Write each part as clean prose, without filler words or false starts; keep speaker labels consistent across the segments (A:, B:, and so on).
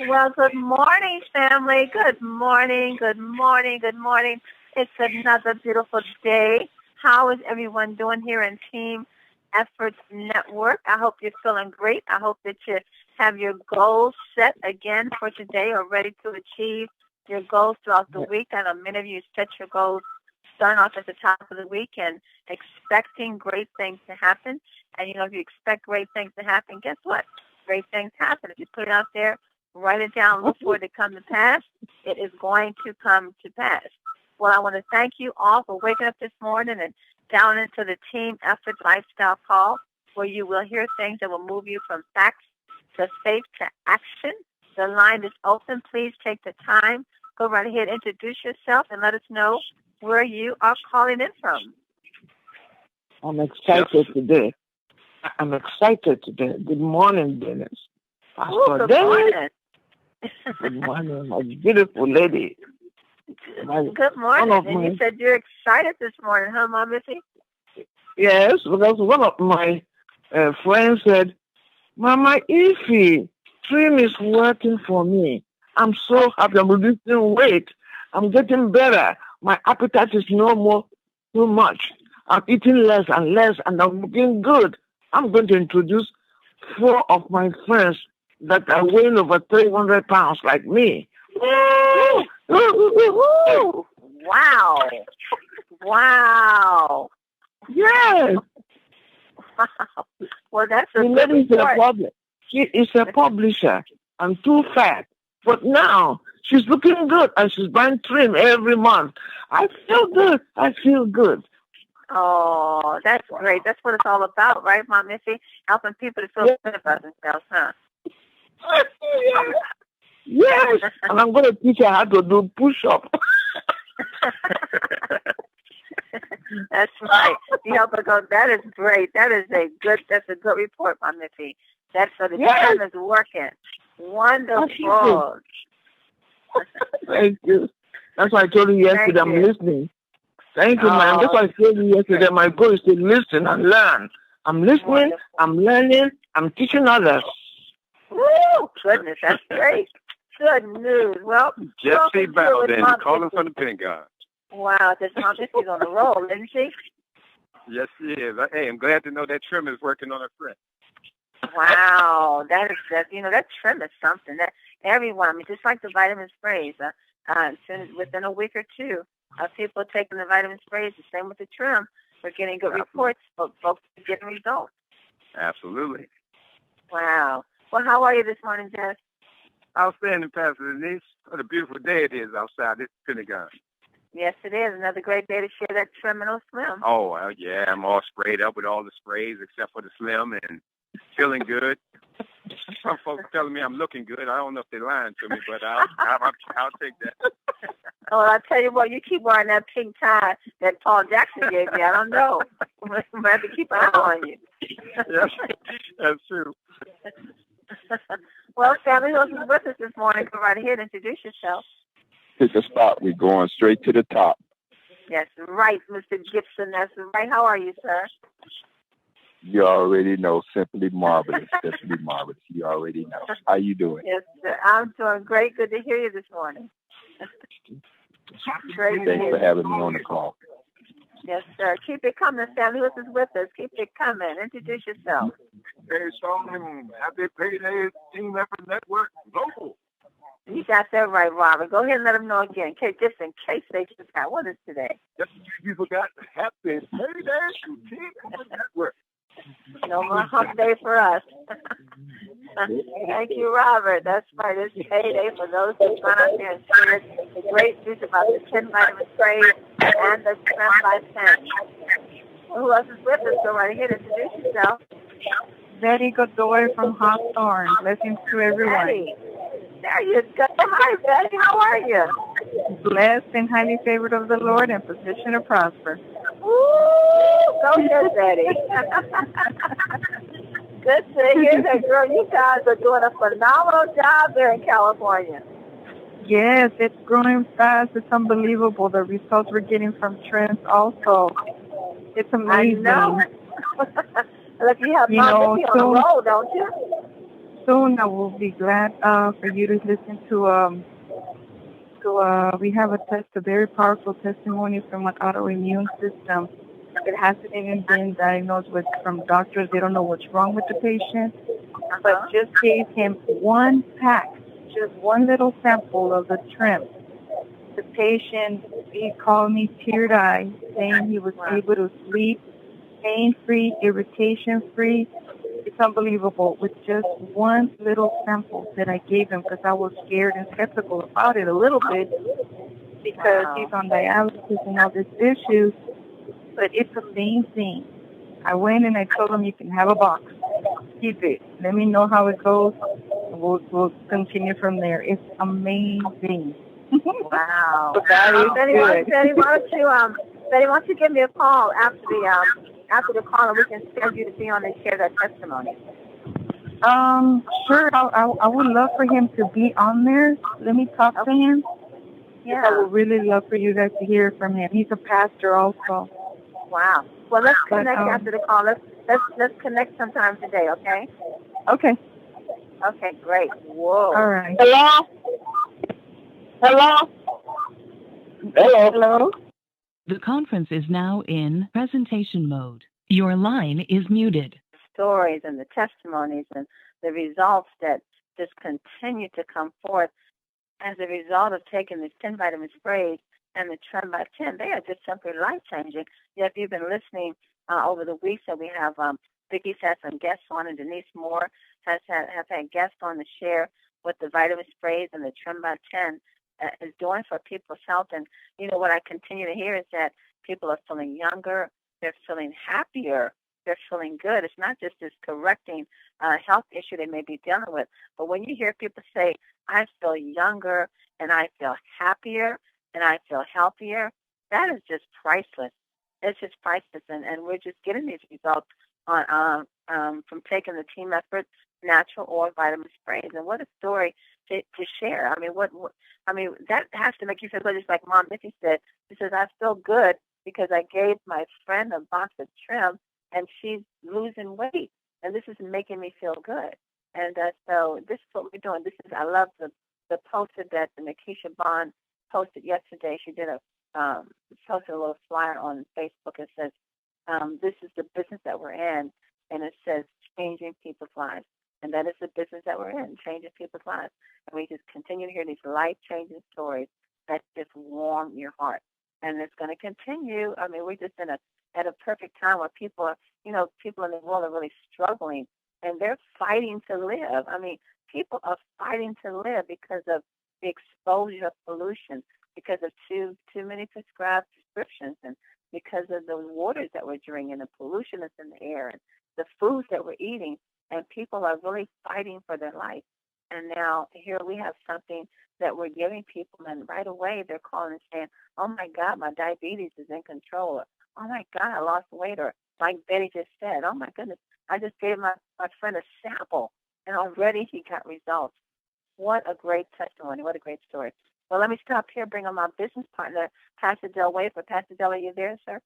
A: Well, good morning, family. Good morning, good morning, good morning. It's another beautiful day. How is everyone doing here in Team Efforts Network? I hope you're feeling great. I hope that you have your goals set again for today or ready to achieve your goals throughout the week. I know many of you set your goals starting off at the top of the week and expecting great things to happen. And, if you expect great things to happen, guess what? Great things happen. If you put it out there, write it down, look for it to come to pass, it is going to come to pass. Well, I want to thank you all for waking up this morning and down into the Team Effort Lifestyle Call, where you will hear things that will move you from facts to faith to action. The line is open. Please take the time. Go right ahead, introduce yourself, and let us know where you are calling in from.
B: I'm excited today. Good morning, Dennis.
A: Good morning.
B: Good morning, my beautiful lady.
A: Good morning. And you said you're excited this morning, huh, Mom Missy?
B: Yes, because one of my friends said, Mama Ify, Trim is working for me. I'm so happy. I'm reducing weight. I'm getting better. My appetite is no more too much. I'm eating less and less, and I'm looking good. I'm going to introduce 4 of my friends that are weighing over 300 pounds like me.
A: Wow. Wow.
B: Yes.
A: Wow. Well, that's a
B: good report. She is a publisher. I'm too fat. But now she's looking good and she's buying trim every month. I feel good.
A: Oh, that's great. That's what it's all about, right, Mom Missy? Helping people to feel good about themselves, huh?
B: Yes, and I'm going to teach her how to do push-up.
A: That's right. You help her go. That is great. That's a good report, Mom Missy. That's so the time is working. Wonderful.
B: Thank you. That's why I told you yesterday. I'm listening. Thank you, ma'am. That's why I told you yesterday. My goal is to listen and learn. I'm listening. Wonderful. I'm learning. I'm teaching others.
A: Woo! Goodness, that's great. Good news. Well,
C: Jesse Bowden, calling from the Pentagon.
A: Wow, this Mom Missy's on the roll, isn't she?
C: Yes, she is. Hey, I'm glad to know that Trim is working on her friend.
A: Wow, that Trim is something that everyone, just like the vitamin sprays, within a week or two, people taking the vitamin sprays, the same with the Trim. We're getting good reports, folks are getting results.
C: Absolutely.
A: Wow. Well, how are you this morning, Jess?
C: Outstanding, Pastor Denise. What a beautiful day it is outside this Pentagon.
A: Yes, it is. Another great day to share that Trim and Slim.
C: Oh, well, yeah. I'm all sprayed up with all the sprays except for the Slim and feeling good. Some folks telling me I'm looking good. I don't know if they're lying to me, but I'll take that.
A: Oh, I'll tell you what, you keep wearing that pink tie that Paul Jackson gave me. I don't know. I'm going to have to keep an eye on you.
C: Yes, that's true.
A: Well, family, who's with us this morning, go right ahead and introduce yourself.
D: Pick a spot. We're going straight to the top.
A: Yes, right, Mr. Gibson. That's right. How are you, sir?
D: You already know. Simply marvelous. Simply marvelous. You already know. How you doing?
A: Yes, sir. I'm doing great. Good to hear you this morning. Great.
D: Thanks for having me on the call.
A: Yes, sir. Keep it coming, family. Who is with us? Keep it coming. Introduce yourself.
C: Hey, Sean. Happy payday, Team Effort Network. Global.
A: You got that right, Robert. Go ahead and let them know again, just in case they forgot. What is today?
C: Just in case you forgot, happy payday to Team Effort Network.
A: No more hump day for us. Thank you, Robert. That's right. It's payday for those who gone out there and shared the great news about the 10 vitamin sprays and the Trim by 10. Who else is with us? Go right ahead and introduce yourself.
E: Betty Godoy from Hawthorne. Blessings to everyone.
A: Betty. There you go. Hi, Betty. How are you?
E: Blessed and highly favored of the Lord and positioned to prosper.
A: Ooh, go ahead, Betty. Good to hear that, girl. You guys are doing a phenomenal job there in California.
E: Yes, it's growing fast. It's unbelievable. The results we're getting from trends also. It's amazing.
A: I know. Look, you have Mom Missy on the road, don't you?
E: soon I will be glad for you to listen to we have a very powerful testimony from an autoimmune system. It hasn't even been diagnosed with from doctors. They don't know what's wrong with the patient, but just gave him one pack, just one little sample of the trim. The patient, he called me teary-eyed, saying he was able to sleep pain-free, irritation-free. It's unbelievable with just one little sample that I gave him because I was scared and skeptical about it a little bit because he's on dialysis and all these issues. But it's amazing. I went and I told him, you can have a box. Keep it. Let me know how it goes. We'll continue from there. It's amazing.
A: Wow.
E: So that is good.
A: Betty, why don't you give me a call after the call, and we can schedule you to be on and share that testimony.
E: Sure. I would love for him to be on there. Let me talk to him.
A: Yeah.
E: I would really love for you guys to hear from him. He's a pastor also.
A: Wow. Well, let's connect after the call. Let's connect sometime today, okay?
E: Okay.
A: Okay, great. Whoa.
E: All right.
B: Hello? Hello? Hello?
E: Hello?
F: The conference is now in presentation mode. Your line is muted.
A: Stories and the testimonies and the results that just continue to come forth as a result of taking these 10 vitamin sprays and the Trim by 10. They are just simply life-changing. If you've been listening over the weeks that we have, Vicki's had some guests on, and Denise Moore have had guests on to share what the vitamin sprays and the Trim by 10 is doing for people's health. And, you know, what I continue to hear is that people are feeling younger, they're feeling happier, they're feeling good. It's not just this correcting health issue they may be dealing with, but when you hear people say, I feel younger and I feel happier and I feel healthier, that is just priceless. It's just priceless, and we're just getting these results on from taking the Team Effort natural oil vitamin sprays. And what a story to share. I mean, that has to make you feel good. Just like Mom Nikki said, she says, I feel good because I gave my friend a box of Trim, and she's losing weight, and this is making me feel good. And so this is what we're doing. I love the poster that Nikisha Bond posted yesterday. She did posted a little flyer on Facebook. It says, this is the business that we're in, and it says changing people's lives. And that is the business that we're in, changing people's lives. And we just continue to hear these life-changing stories that just warm your heart. And it's going to continue. I mean, we're just at a perfect time where people in the world are really struggling, and they're fighting to live. I mean, people are fighting to live because of the exposure of pollution, because of too many prescribed prescriptions, and because of the waters that we're drinking, the pollution that's in the air, and the foods that we're eating. And people are really fighting for their life. And now here we have something that we're giving people, and right away they're calling and saying, oh, my God, my diabetes is in control. Or, oh, my God, I lost weight. Or like Betty just said, oh, my goodness, I just gave my friend a sample, and already he got results. What a great testimony. What a great story. Well, let me stop here, bring on my business partner, Pastor Del Wafer. Pastor Del, are you there, sir?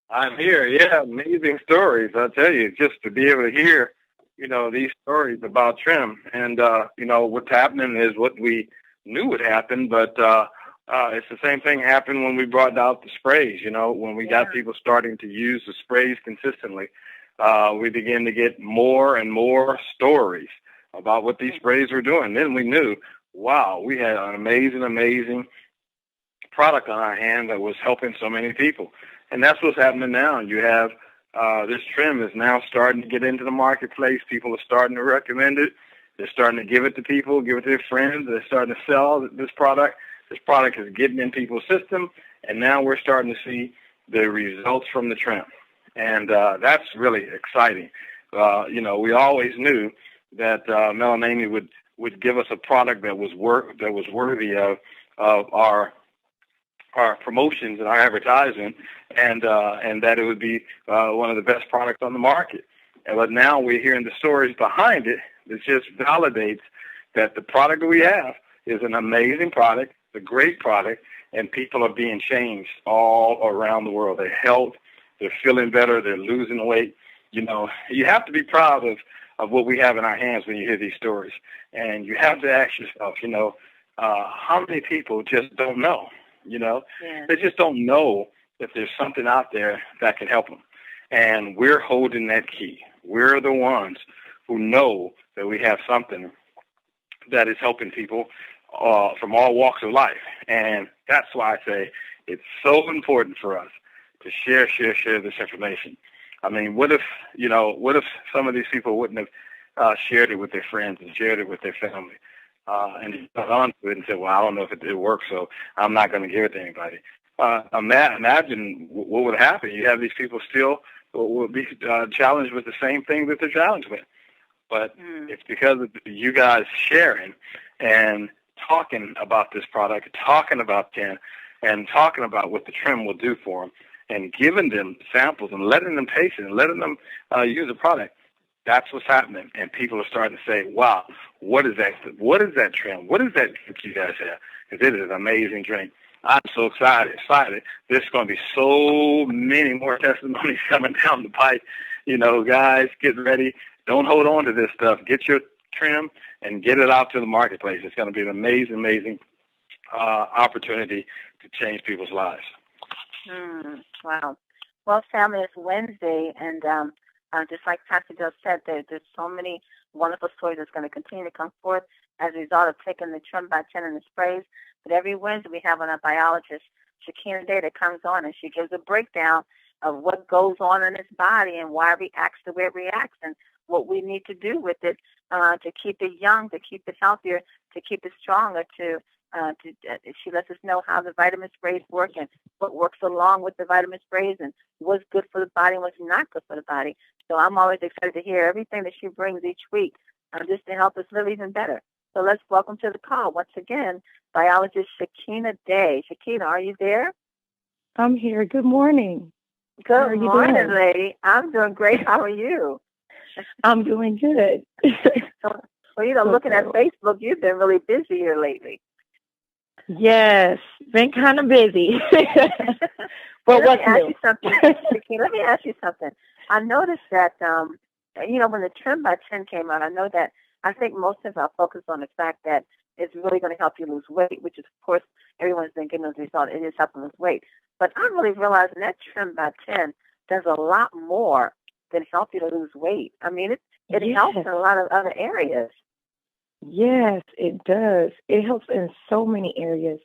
C: I'm here. Yeah, amazing stories. I tell you, just to be able to hear, these stories about Trim, and what's happening is what we knew would happen, but it's the same thing happened when we brought out the sprays. When we got people starting to use the sprays consistently, we began to get more and more stories about what these sprays were doing. Then we knew, wow, we had an amazing product on our hand that was helping so many people. And that's what's happening now. You have this Trim is now starting to get into the marketplace. People are starting to recommend it. They're starting to give it to people, give it to their friends. They're starting to sell this product. This product is getting in people's system, and now we're starting to see the results from the Trim. And that's really exciting. We always knew that Melanami would give us a product that was worthy of our promotions and our advertising, and that it would be one of the best products on the market. But now we're hearing the stories behind it that just validates that the product that we have is an amazing product, a great product, and people are being changed all around the world. They're healthy, they're feeling better, they're losing weight, you have to be proud of what we have in our hands when you hear these stories. And you have to ask yourself, how many people just don't know? They just don't know that there's something out there that can help them. And we're holding that key. We're the ones who know that we have something that is helping people from all walks of life. And that's why I say it's so important for us to share this information. I mean, what if some of these people wouldn't have shared it with their friends and shared it with their family, and got on to it and said, well, I don't know if it works, so I'm not going to give it to anybody. Imagine what would happen. You have these people still will be challenged with the same thing that they're challenged with. But it's because of you guys sharing and talking about this product, talking about Ken, and talking about what the trim will do for them, and giving them samples and letting them taste it and letting them use the product. That's what's happening. And people are starting to say, wow, what is that? What is that trim? What is that drink you guys have? Because it is an amazing drink. I'm so excited. There's going to be so many more testimonies coming down the pipe. Guys, get ready. Don't hold on to this stuff. Get your trim and get it out to the marketplace. It's going to be an amazing opportunity to change people's lives.
A: Wow. Well, family, it's Wednesday, and just like Pastor Joe said, there's so many wonderful stories that's going to continue to come forth as a result of taking the trim by 10 and the sprays. But every Wednesday we have on our biologist, Shakena, that comes on, and she gives a breakdown of what goes on in its body and why it reacts the way it reacts and what we need to do with it to keep it young, to keep it healthier, to keep it stronger, she lets us know how the vitamin sprays work and what works along with the vitamin sprays and what's good for the body and what's not good for the body. So I'm always excited to hear everything that she brings each week just to help us live even better. So let's welcome to the call, once again, biologist Shakena Day. Shakena, are you there?
E: I'm here. Good morning.
A: Good morning, lady. I'm doing great. How are you?
E: I'm doing good.
A: Well, looking at Facebook, you've been really busy here lately.
E: Yes, been kind of busy.
A: But let me ask you something. I noticed that, when the trim by 10 came out, I think most of our focus on the fact that it's really going to help you lose weight, which is, of course, everyone's been getting those results. It is helping lose weight. But I'm really realizing that trim by 10 does a lot more than help you to lose weight. I mean, it helps in a lot of other areas.
E: Yes, it does. It helps in so many areas.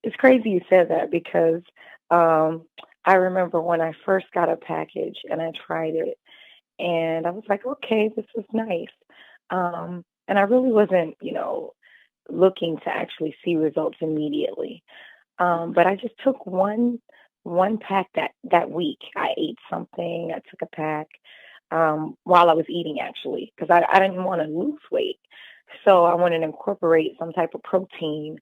E: It's crazy you said that because I remember when I first got a package and I tried it and I was like, okay, this is nice. And I really wasn't, looking to actually see results immediately. But I just took one pack that week. I ate something. I took a pack while I was eating, actually, because I didn't want to lose weight. So I wanted to incorporate some type of protein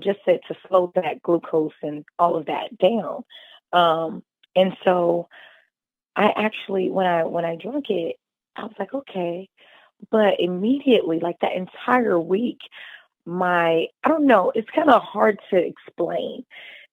E: just to slow that glucose and all of that down. And so I actually, when I drank it, I was like, okay. But immediately, like that entire week, I don't know, it's kind of hard to explain.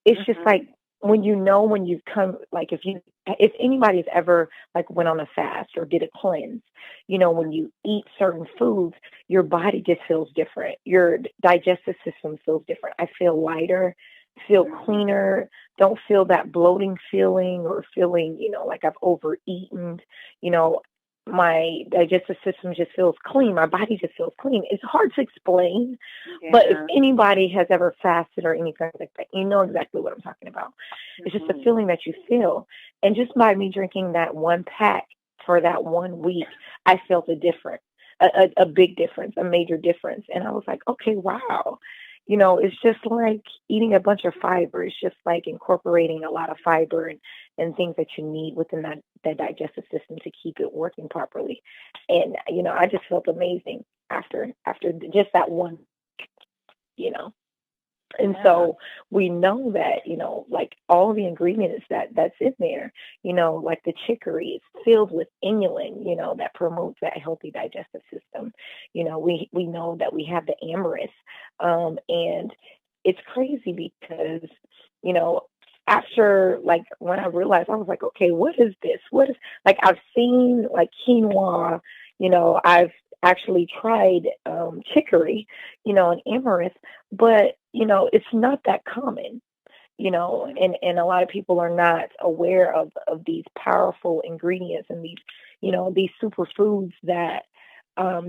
E: It's just like when you've come, like if anybody's ever like went on a fast or did a cleanse, when you eat certain foods, your body just feels different. Your digestive system feels different. I feel lighter, feel cleaner, don't feel that bloating feeling or feeling, like I've overeaten, my digestive system just feels clean. My body just feels clean. It's hard to explain, but if anybody has ever fasted or anything like that, you know exactly what I'm talking about. It's just a feeling that you feel. And just by me drinking that one pack for that 1 week, I felt a big difference, a major difference. And I was like, okay, wow. It's just like eating a bunch of fiber. It's just like incorporating a lot of fiber and things that you need within that digestive system to keep it working properly. And, I just felt amazing after just that one, And so we know that, like all the ingredients that's in there, like the chicory is filled with inulin, that promotes that healthy digestive system. We know that we have the amaranth. And it's crazy because,
G: after, like, when I realized, I was like, okay, what is this? What is, like, I've seen like quinoa, I've actually tried chicory, and amaranth, but, it's not that common, and a lot of people are not aware of these powerful ingredients and these superfoods that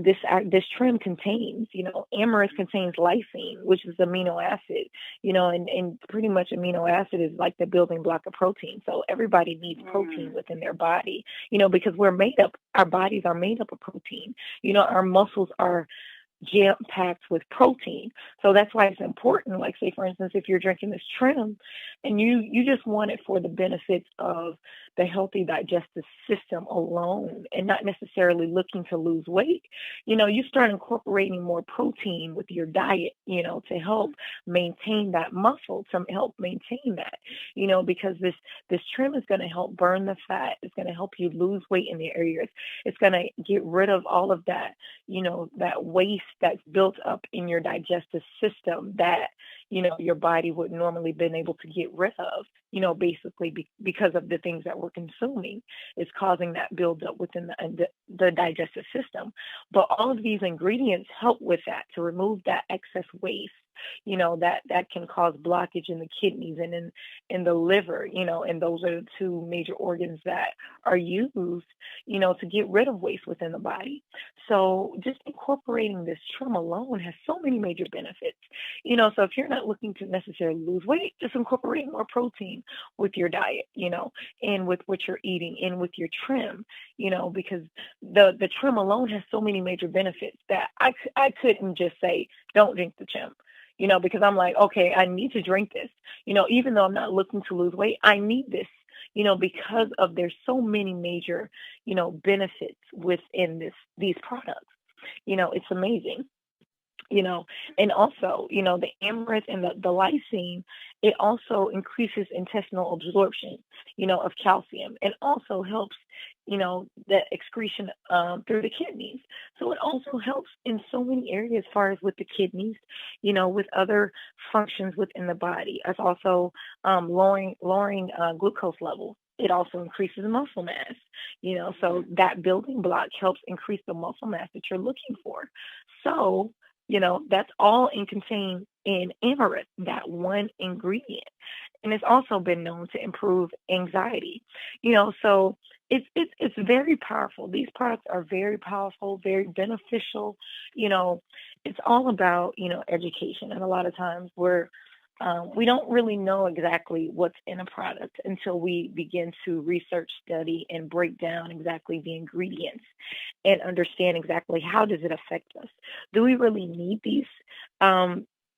G: this trim contains. Amaranth contains lysine, which is amino acid, and pretty much amino acid is like the building block of protein. So everybody needs protein within their body, because our bodies are made up of protein. Our muscles are jam-packed with protein. So that's why it's important, like, say, for instance, if you're drinking this trim and you just want it for the benefits of the healthy digestive system alone and not necessarily looking to lose weight, you start incorporating more protein with your diet, to help maintain that muscle, to help maintain that, because this trim is going to help burn the fat. It's going to help you lose weight in the areas. It's going to get rid of all of that, that waste that's built up in your digestive system that, your body would normally been able to get rid of, basically because of the things that we're consuming is causing that buildup within the digestive system. But all of these ingredients help with that, to remove that excess waste, that can cause blockage in the kidneys and in the liver, and those are the two major organs that are used, to get rid of waste within the body. So just incorporating this trim alone has so many major benefits, so if you're not looking to necessarily lose weight, just incorporate more protein with your diet, and with what you're eating and with your trim, because the trim alone has so many major benefits that I couldn't just say, don't drink the trim, because I'm like, okay, I need to drink this, even though I'm not looking to lose weight, I need this, because of there's so many major, benefits within these products. It's amazing. And also, the amaranth and the lysine, it also increases intestinal absorption, of calcium, and also helps, the excretion through the kidneys. So it also helps in so many areas as far as with the kidneys, with other functions within the body. It's also lowering glucose levels. It also increases muscle mass, so that building block helps increase the muscle mass that you're looking for. So, that's all contained in amaranth, that one ingredient. And it's also been known to improve anxiety, so it's very powerful. These products are very powerful, very beneficial. It's all about, education. And a lot of times we don't really know exactly what's in a product until we begin to research, study, and break down exactly the ingredients and understand exactly how does it affect us. Do we really need these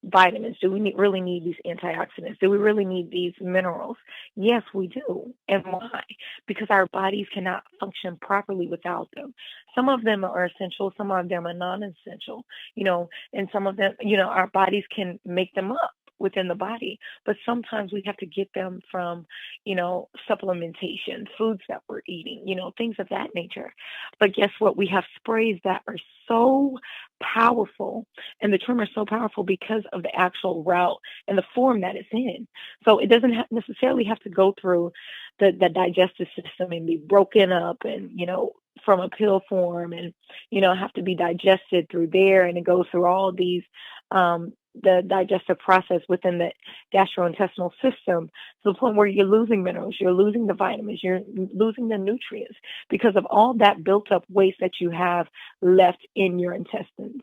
G: vitamins? Do we really need these antioxidants? Do we really need these minerals? Yes, we do. And why? Because our bodies cannot function properly without them. Some of them are essential, some of them are non-essential, and some of them, our bodies can make them up within the body, but sometimes we have to get them from, supplementation, foods that we're eating, things of that nature. But guess what? We have sprays that are so powerful, and the trim are so powerful because of the actual route and the form that it's in. So it doesn't necessarily have to go through the digestive system and be broken up and, from a pill form and, have to be digested through there. And it goes through all these, the digestive process within the gastrointestinal system to the point where you're losing minerals, you're losing the vitamins, you're losing the nutrients because of all that built up waste that you have left in your intestines.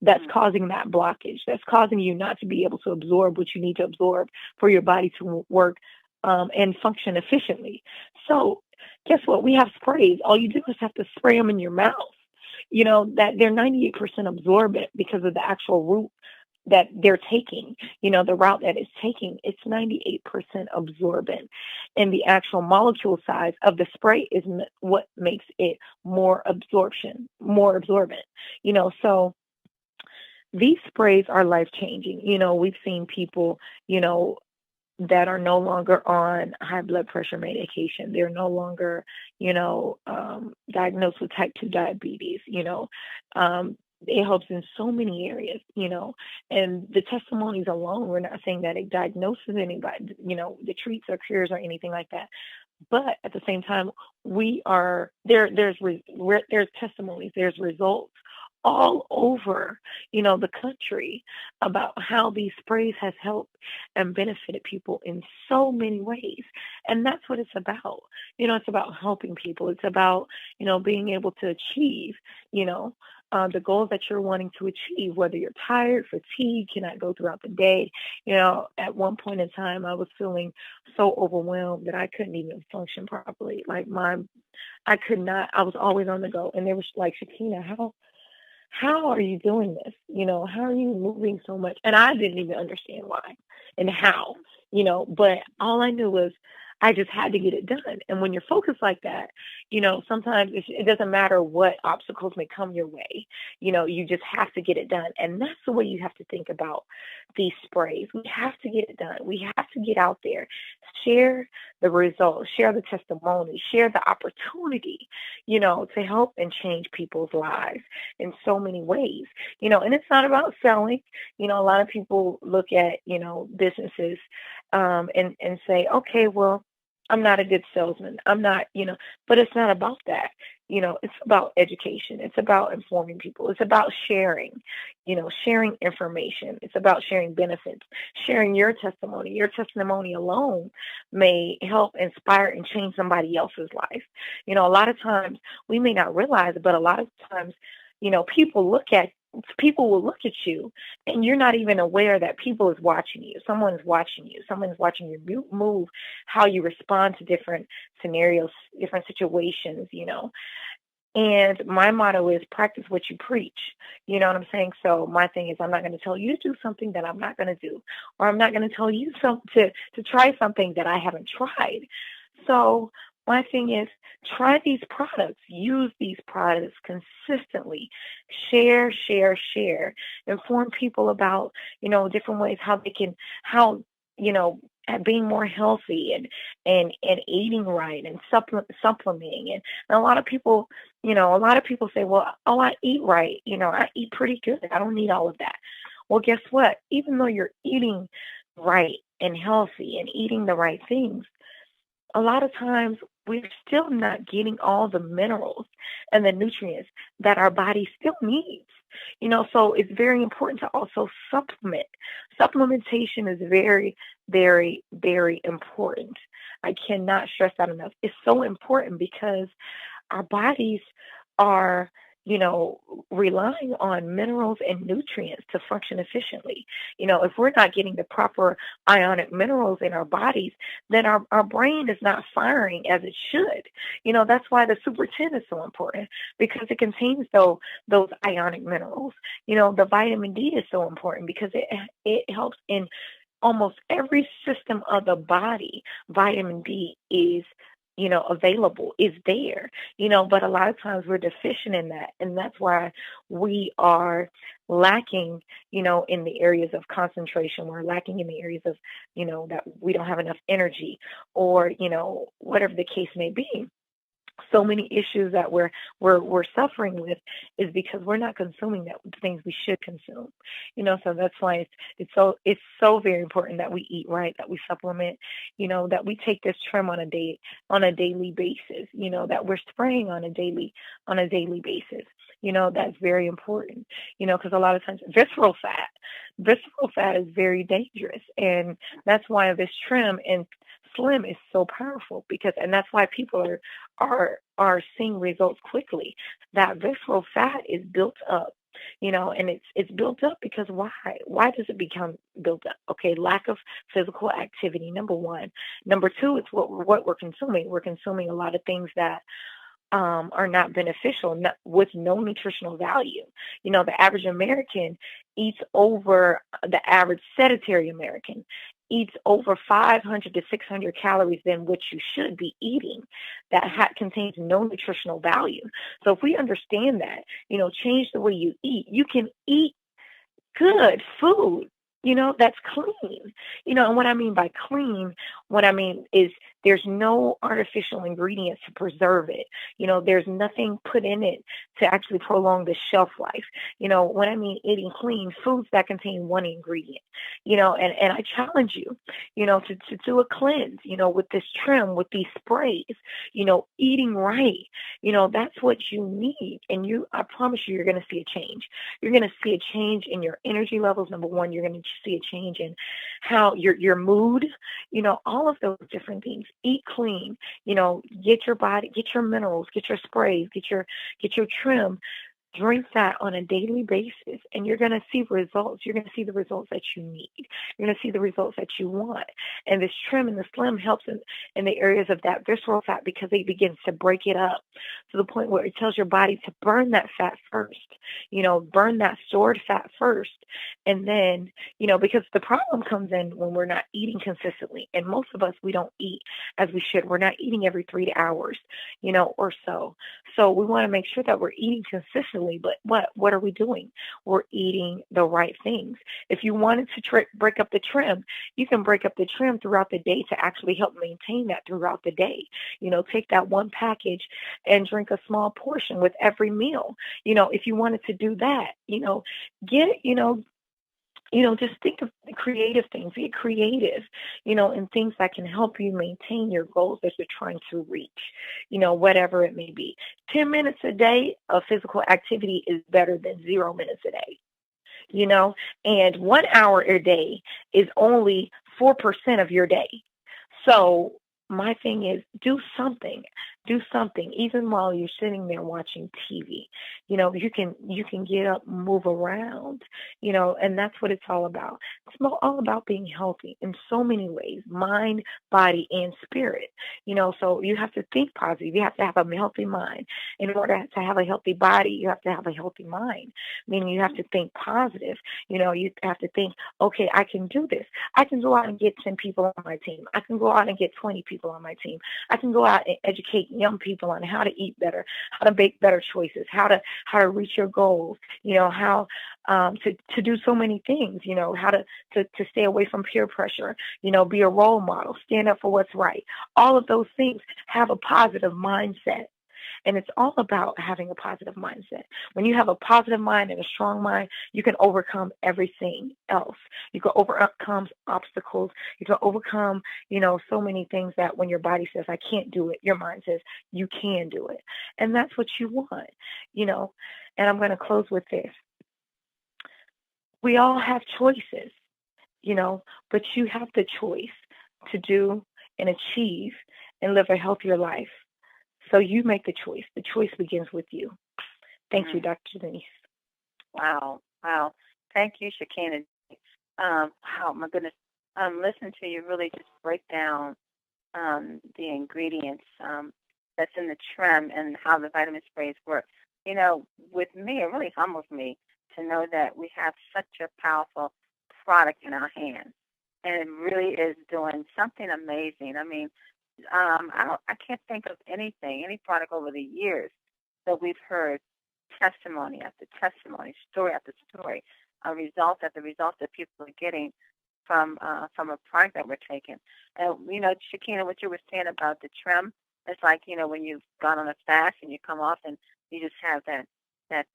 G: That's causing that blockage. That's causing you not to be able to absorb what you need to absorb for your body to work and function efficiently. So guess what? We have sprays. All you do is have to spray them in your mouth. That they're 98% absorbent because of the actual root that they're taking, the route that it's taking, it's 98% absorbent. And the actual molecule size of the spray is what makes it more absorbent. So these sprays are life-changing. We've seen people, that are no longer on high blood pressure medication. They're no longer, diagnosed with type 2 diabetes. it helps in so many areas, and the testimonies alone, we're not saying that it diagnoses anybody, the treats or cures or anything like that. But at the same time, we are there. There's testimonies, there's results all over, the country about how these sprays has helped and benefited people in so many ways. And that's what it's about. It's about helping people. It's about, being able to achieve, the goals that you're wanting to achieve, whether you're tired, fatigued, cannot go throughout the day. At one point in time, I was feeling so overwhelmed that I couldn't even function properly. Like I could not, I was always on the go. And they were like, Shakena, how are you doing this? How are you moving so much? And I didn't even understand why and how, but all I knew was I just had to get it done. And when you're focused like that, sometimes it doesn't matter what obstacles may come your way. You just have to get it done. And that's the way you have to think about these sprays. We have to get it done. We have to get out there, share the results, share the testimony, share the opportunity, to help and change people's lives in so many ways, and it's not about selling. A lot of people look at, businesses and say, okay, well, I'm not a good salesman. I'm not, but it's not about that. It's about education. It's about informing people. It's about sharing, sharing information. It's about sharing benefits, sharing your testimony. Your testimony alone may help inspire and change somebody else's life. A lot of times we may not realize it, but a lot of times, people will look at you and you're not even aware that people is watching you. Someone's watching you. Someone's watching you move, how you respond to different scenarios, different situations, And my motto is practice what you preach. You know what I'm saying? So my thing is, I'm not going to tell you to do something that I'm not going to do, or I'm not going to tell you to try something that I haven't tried. So my thing is, try these products, use these products consistently, share, inform people about, different ways how they can, being more healthy and eating right and supplementing. And a lot of people, say, well, oh, I eat right. I eat pretty good. I don't need all of that. Well, guess what? Even though you're eating right and healthy and eating the right things, a lot of times we're still not getting all the minerals and the nutrients that our body still needs. So it's very important to also supplement. Supplementation is very, very, very important. I cannot stress that enough. It's so important because our bodies are, relying on minerals and nutrients to function efficiently. If we're not getting the proper ionic minerals in our bodies, then our brain is not firing as it should. That's why the Super 10 is so important, because it contains those ionic minerals. The vitamin D is so important because it helps in almost every system of the body. Vitamin D is available, is there, but a lot of times we're deficient in that. And that's why we are lacking, in the areas of concentration. We're lacking in the areas of, that we don't have enough energy, or, whatever the case may be. So many issues that we're suffering with is because we're not consuming the things we should consume. So that's why it's so very important that we eat right, that we supplement, that we take this trim on a daily basis, that we're spraying on a daily basis. That's very important, because a lot of times visceral fat is very dangerous. And that's why this trim and slim is so powerful, and that's why people are seeing results quickly. That visceral fat is built up, and it's built up because why does it become built up? Okay, lack of physical activity, number one. Number two, it's what we're consuming. We're consuming a lot of things that are not beneficial, with no nutritional value. The average American eats over, the average sedentary American eats over 500 to 600 calories than what you should be eating. That contains no nutritional value. So if we understand that, change the way you eat, you can eat good food, that's clean. And what I mean by clean, what I mean is There's no artificial ingredients to preserve it. There's nothing put in it to actually prolong the shelf life. When I mean eating clean, foods that contain one ingredient, and I challenge you, to do a cleanse, with this trim, with these sprays, eating right, that's what you need. And I promise you're going to see a change. You're going to see a change in your energy levels. Number one, you're going to see a change in how your mood, all of those different things. Eat clean, get your body, get your minerals, get your sprays, get your trim. Drink that on a daily basis, and you're going to see results. You're going to see the results that you need. You're going to see the results that you want. And this trim and the slim helps in the areas of that visceral fat, because it begins to break it up to the point where it tells your body to burn that fat first, burn that stored fat first. And then, because the problem comes in when we're not eating consistently. And most of us, we don't eat as we should. We're not eating every 3 hours, or so. So we want to make sure that we're eating consistently. But what are we doing? We're eating the right things. If you wanted to break up the trim, you can break up the trim throughout the day to actually help maintain that throughout the day. Take that one package and drink a small portion with every meal. If you wanted to do that, just think of creative things. Be creative, in things that can help you maintain your goals that you're trying to reach, whatever it may be. 10 minutes a day of physical activity is better than 0 minutes a day, and 1 hour a day is only 4% of your day. So my thing is, do something, even while you're sitting there watching TV. You can get up, move around, and that's what it's all about. It's all about being healthy in so many ways, mind, body, and spirit. So you have to think positive. You have to have a healthy mind. In order to have a healthy body, you have to have a healthy mind, meaning you have to think positive. You have to think, okay, I can do this. I can go out and get 10 people on my team. I can go out and get 20 people on my team. I can go out and educate young people on how to eat better, how to make better choices, how to reach your goals, how to do so many things, how to stay away from peer pressure, be a role model, stand up for what's right. All of those things have a positive mindset. And it's all about having a positive mindset. When you have a positive mind and a strong mind, you can overcome everything else. You can overcome obstacles. You can overcome, so many things that when your body says, I can't do it, your mind says, you can do it. And that's what you want, And I'm going to close with this. We all have choices, but you have the choice to do and achieve and live a healthier life. So you make the choice. The choice begins with you. Thank you, Dr. Denise.
A: Wow. Thank you, Shakena. Oh, my goodness. Listening to you really just break down the ingredients that's in the trim and how the vitamin sprays work. With me, it really humbles me to know that we have such a powerful product in our hands. And it really is doing something amazing. I mean, I can't think of any product over the years that we've heard testimony after testimony, story after story, result after result that people are getting from a product that we're taking. And Shakena, what you were saying about the trim, it's like when you've gone on a fast and you come off and you just have that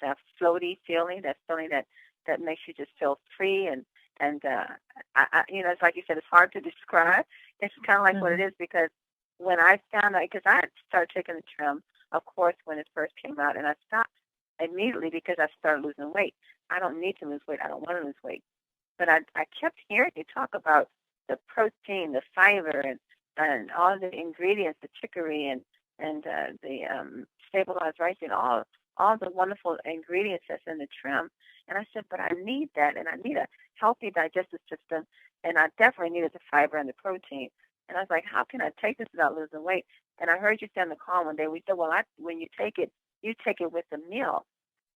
A: floaty feeling, that makes you just feel free and it's like you said, it's hard to describe. It's kind of like what it is, because when I found out, because I started taking the trim, of course, when it first came out, and I stopped immediately because I started losing weight. I don't need to lose weight. I don't want to lose weight. But I kept hearing you talk about the protein, the fiber, and all the ingredients, the chicory and the stabilized rice, and all the wonderful ingredients that's in the trim. And I said, but I need that, and I need a healthy digestive system, and I definitely needed the fiber and the protein. And I was like, how can I take this without losing weight? And I heard you say on the call one day, we said, well, when you take it with the meal.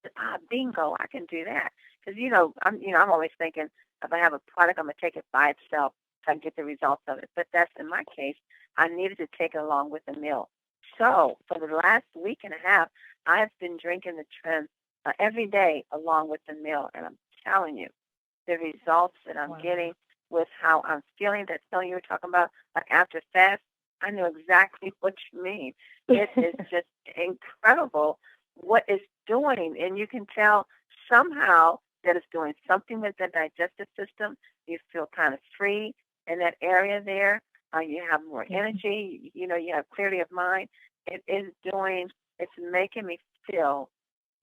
A: I said, bingo, I can do that. Because, I'm always thinking, if I have a product, I'm going to take it by itself so I can get the results of it. But that's, in my case, I needed to take it along with the meal. So for the last week and a half, I've been drinking the trim every day along with the meal. And I'm telling you, the results that I'm getting with how I'm feeling, that feeling you were talking about, like after fast, I know exactly what you mean. It is just incredible what it's doing, and you can tell somehow that it's doing something with the digestive system. You feel kind of free in that area there. You have more energy. You have clarity of mind. It is doing. It's making me feel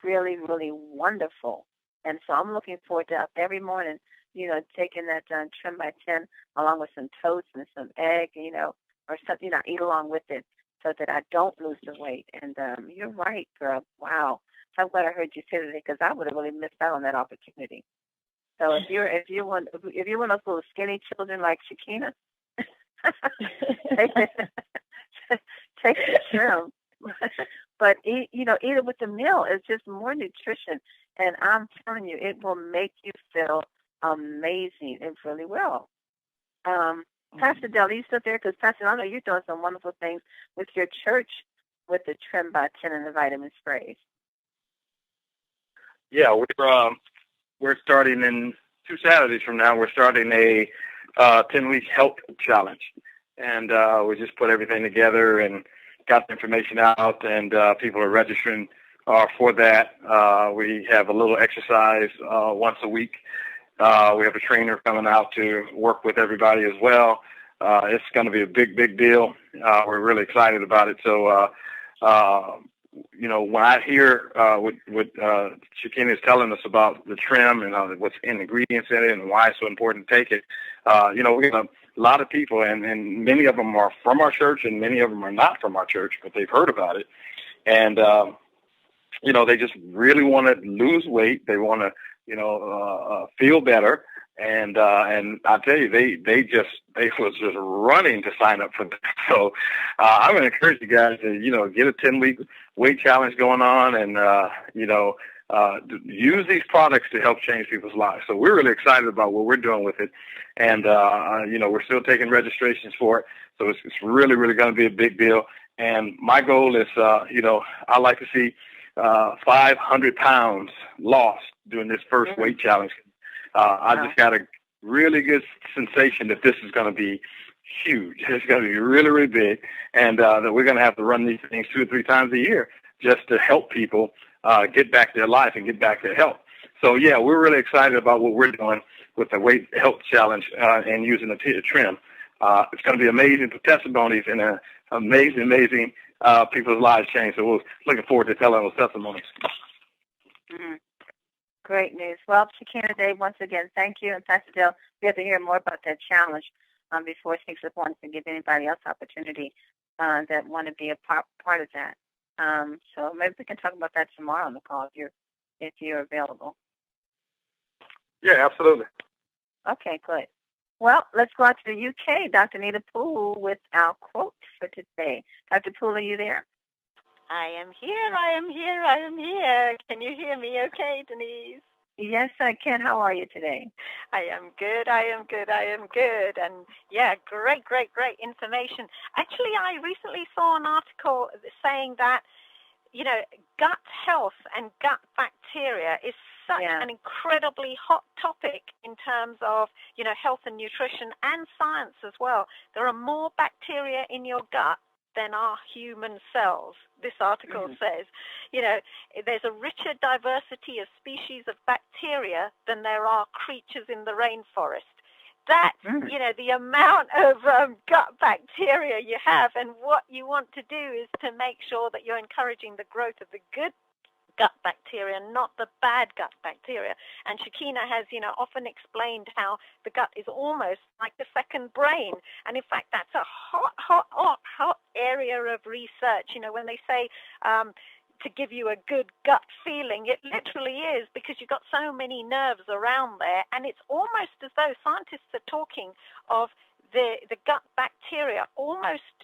A: really, really wonderful. And so I'm looking forward to every morning, taking that trim by 10 along with some toast and some egg, or something I eat along with it so that I don't lose the weight. And you're right, girl. Wow. So I'm glad I heard you say that because I would have really missed out on that opportunity. So if you're one of those little skinny children like Shakena, take the trim. But eat it with the meal. It's just more nutrition. And I'm telling you, it will make you feel amazing. It really will. Pastor Dell, are you still there? Because, Pastor, I know you're doing some wonderful things with your church with the trim by 10 and the vitamin sprays.
C: Yeah, we're starting in 2 Saturdays from now. We're starting a 10-week health challenge. And we just put everything together and got the information out, and people are registering for that. We have a little exercise once a week. We have a trainer coming out to work with everybody as well. It's going to be a big, big deal. We're really excited about it. So, when I hear what Shakena is telling us about the trim and what's in the ingredients in it and why it's so important to take it, we got a lot of people, and many of them are from our church, and many of them are not from our church, but they've heard about it. And, they just really want to lose weight. They want to, feel better. And I tell you, they was just running to sign up for that. So I'm going to encourage you guys to, get a 10-week weight challenge going on and, use these products to help change people's lives. So we're really excited about what we're doing with it. And, we're still taking registrations for it. So it's really, really going to be a big deal. And my goal is, I like to see 500 pounds lost during this first weight challenge. I just got a really good sensation that this is going to be huge. It's going to be really, really big, and that we're going to have to run these things 2 or 3 times a year just to help people get back their life and get back their health. So, yeah, we're really excited about what we're doing with the Weight Health Challenge and using the trim. It's going to be amazing testimonies and amazing people's lives change. So we're looking forward to telling those testimonies.
A: Mm-hmm. Great news. Well, Shakena, Dave, once again, thank you. And Pastor Dale, we have to hear more about that challenge before it takes us on to give anybody else opportunity that want to be a part of that. So maybe we can talk about that tomorrow on the call if you're available.
C: Yeah, absolutely.
A: Okay, good. Well, let's go out to the UK. Dr. Nita Poole with our quote for today. Dr. Poole, are you there?
H: I am here. Can you hear me okay, Denise?
A: Yes, I can. How are you today?
H: I am good. And yeah, great information. Actually, I recently saw an article saying that, gut health and gut bacteria is such an incredibly hot topic in terms of, health and nutrition and science as well. There are more bacteria in your gut than our human cells, this article says. There's a richer diversity of species of bacteria than there are creatures in the rainforest. That's, the amount of gut bacteria you have, and what you want to do is to make sure that you're encouraging the growth of the good gut bacteria, not the bad gut bacteria. And Shakena has, often explained how the gut is almost like the second brain. And in fact, that's a hot area of research. When they say to give you a good gut feeling, it literally is, because you've got so many nerves around there. And it's almost as though scientists are talking of the gut bacteria almost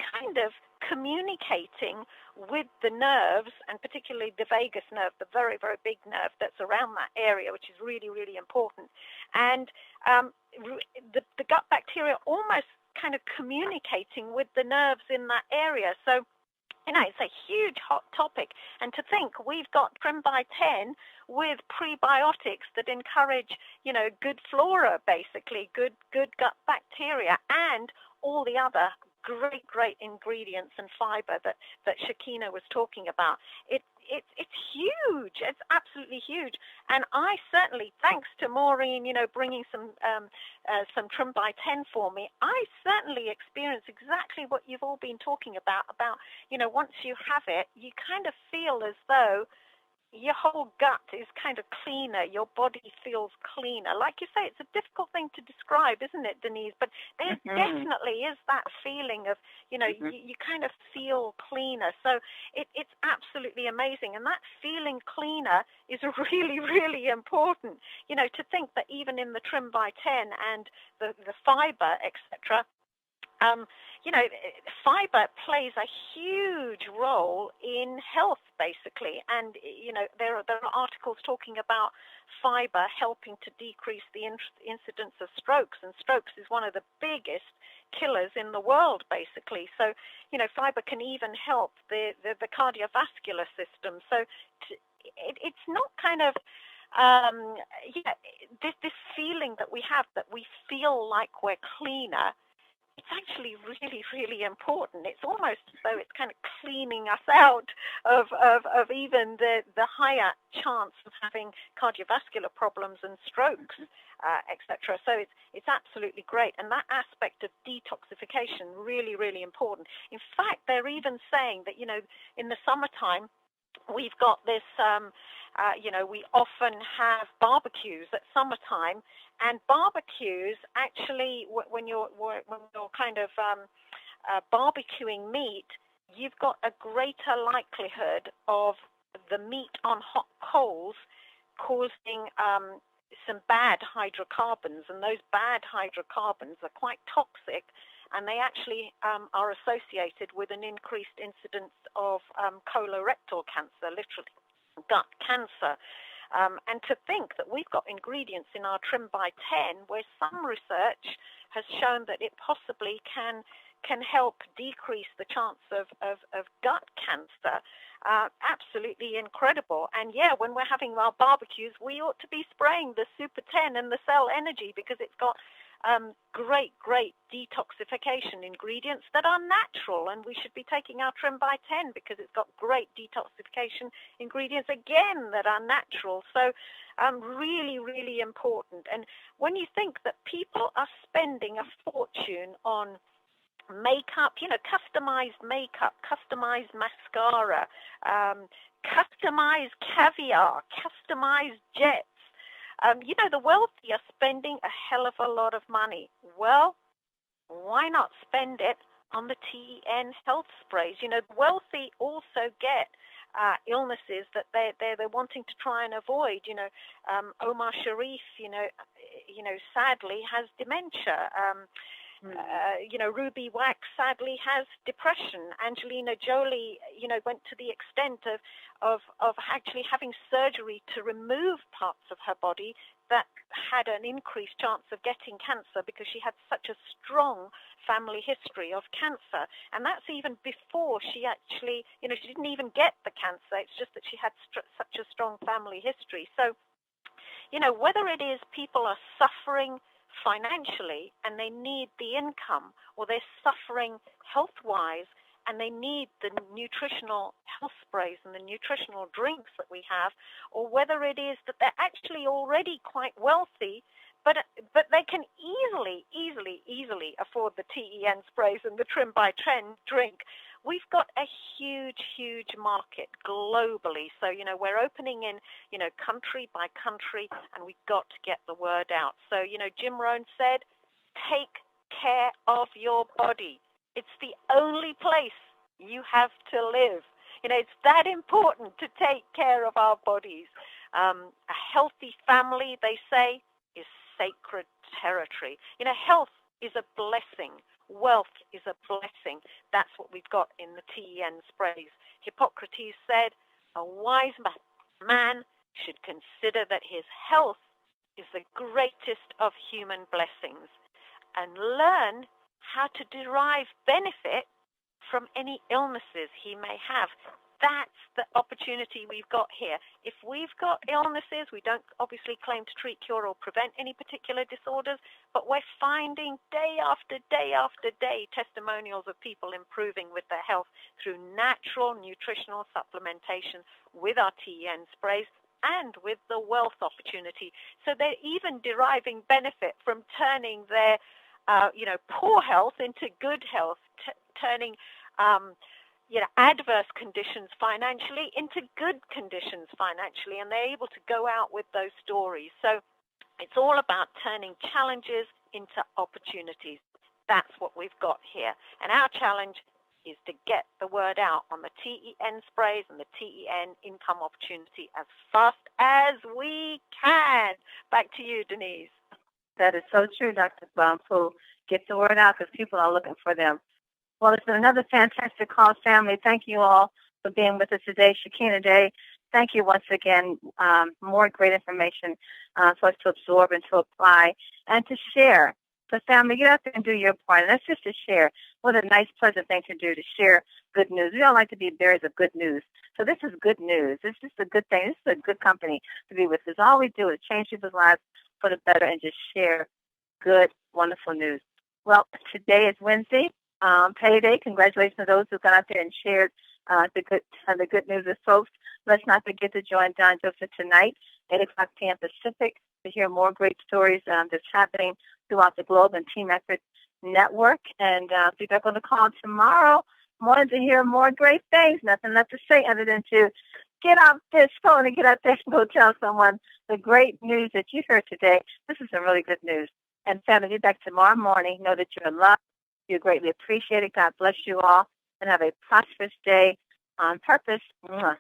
H: kind of communicating with the nerves, and particularly the vagus nerve, the very, very big nerve that's around that area, which is really, really important. And the gut bacteria almost kind of communicating with the nerves in that area. So, it's a huge hot topic. And to think we've got Trim by 10 with prebiotics that encourage, good flora, basically, good gut bacteria, and all the other great ingredients and fiber that Shakena was talking about. It's huge. It's absolutely huge. And I certainly, thanks to Maureen, bringing some Trim by 10 for me, I certainly experience exactly what you've all been talking about, once you have it, you kind of feel as though your whole gut is kind of cleaner. Your body feels cleaner. Like you say, it's a difficult thing to describe, isn't it, Denise? But there definitely is that feeling of, you kind of feel cleaner. So it's absolutely amazing. And that feeling cleaner is really, really important, to think that even in the Trim by 10 and the fiber, etc., fiber plays a huge role in health, basically. And, there are articles talking about fiber helping to decrease the incidence of strokes. And strokes is one of the biggest killers in the world, basically. So, fiber can even help the cardiovascular system. So it's not kind of, this feeling that we have, that we feel like we're cleaner. It's actually really, really important. It's almost as though it's kind of cleaning us out of even the higher chance of having cardiovascular problems and strokes, etc. So it's absolutely great. And that aspect of detoxification, really, really important. In fact, they're even saying that, in the summertime, we've got this, we often have barbecues at summertime, and barbecues actually, when you're kind of barbecuing meat, you've got a greater likelihood of the meat on hot coals causing some bad hydrocarbons, and those bad hydrocarbons are quite toxic, and they actually are associated with an increased incidence of colorectal cancer, literally gut cancer. And to think that we've got ingredients in our Trim by 10 where some research has shown that it possibly can help decrease the chance of gut cancer. Absolutely incredible. And when we're having our barbecues, we ought to be spraying the Super 10 and the Cell Energy, because it's got great detoxification ingredients that are natural, and we should be taking our Trim by 10 because it's got great detoxification ingredients again that are natural. So really, really important. And when you think that people are spending a fortune on makeup, customized makeup, customized mascara, customized caviar, customized jets, the wealthy are spending a hell of a lot of money. Well, why not spend it on the TEN health sprays? The wealthy also get illnesses that they're wanting to try and avoid. Omar Sharif, sadly has dementia. Ruby Wax sadly has depression. Angelina Jolie, went to the extent of actually having surgery to remove parts of her body that had an increased chance of getting cancer because she had such a strong family history of cancer. And that's even before she actually, she didn't even get the cancer. It's just that she had such a strong family history. So, whether it is people are suffering financially and they need the income, or they're suffering health-wise and they need the nutritional health sprays and the nutritional drinks that we have, or whether it is that they're actually already quite wealthy, but they can easily afford the TEN sprays and the Trim by 10 drink. We've got a huge market globally. So, we're opening in, country by country, and we've got to get the word out. So, Jim Rohn said, take care of your body. It's the only place you have to live. It's that important to take care of our bodies. A healthy family, they say, is sacred territory. Health is a blessing. Wealth is a blessing. That's what we've got in the TEN sprays. Hippocrates said, a wise man should consider that his health is the greatest of human blessings, and learn how to derive benefit from any illnesses he may have. that's the opportunity we've got here. If we've got illnesses, we don't obviously claim to treat, cure, or prevent any particular disorders, but we're finding day after day after day testimonials of people improving with their health through natural nutritional supplementation with our TEN sprays and with the wealth opportunity. So they're even deriving benefit from turning their poor health into good health, turning adverse conditions financially into good conditions financially, and they're able to go out with those stories. So it's all about turning challenges into opportunities. That's what we've got here. And our challenge is to get the word out on the TEN sprays and the TEN income opportunity as fast as we can. Back to you, Denise.
A: That is so true, Dr. Bumpo. Get the word out because people are looking for them. Well, it's been another fantastic call, family. Thank you all for being with us today, Shakena Day. Thank you once again. More great information for us to absorb and to apply and to share. So, family, get out there and do your part. And that's just to share. What a nice, pleasant thing to do, to share good news. We all like to be bearers of good news. So this is good news. This is a good thing. This is a good company to be with. Because all we do is change people's lives for the better and just share good, wonderful news. Well, today is Wednesday. Payday. Congratulations to those who got out there and shared the good news with folks. Let's not forget to join Don Joseph tonight, 8 o'clock p.m. Pacific, to hear more great stories that's happening throughout the globe and Team Effort Network. And be back on the call tomorrow morning to hear more great things. Nothing left to say other than to get off this phone and get out there and go tell someone the great news that you heard today. This is some really good news. And family, be back tomorrow morning. Know that you're loved. You're greatly appreciated. God bless you all, and have a prosperous day on purpose. Mwah.